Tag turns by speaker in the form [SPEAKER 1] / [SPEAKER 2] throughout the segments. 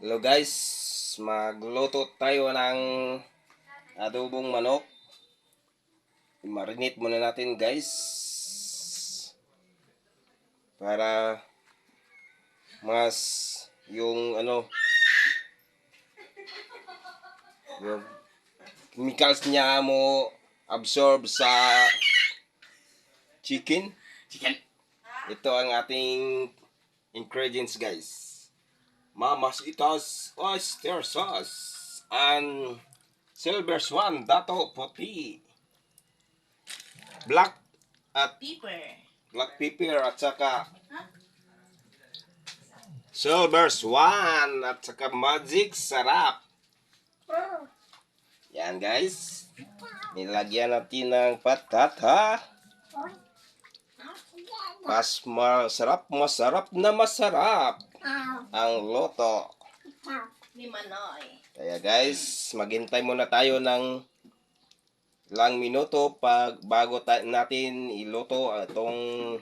[SPEAKER 1] Hello guys, magluto tayo ng adobong manok. I-marinate muna natin guys para mas yung yung chemicals niya mo absorb sa chicken. Ito ang ating ingredients guys. Mamasitas oyster sauce and silver swan dato puti, black pepper at saka silver swan at saka magic sarap. Yan guys, nilagyan natin ng patata. Masarap ang loto. Kaya guys, maghintay muna tayo ng ilang minuto bago natin iluto itong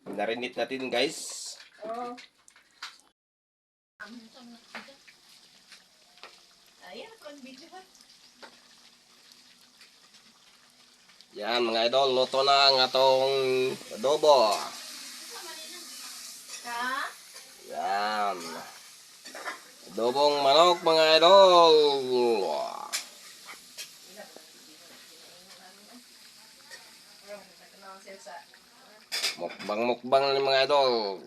[SPEAKER 1] narinit natin guys. Yan mga idol, luto na ang atong adobo. Yan. Adobong manok mga idol. Mukbang ni mga idol.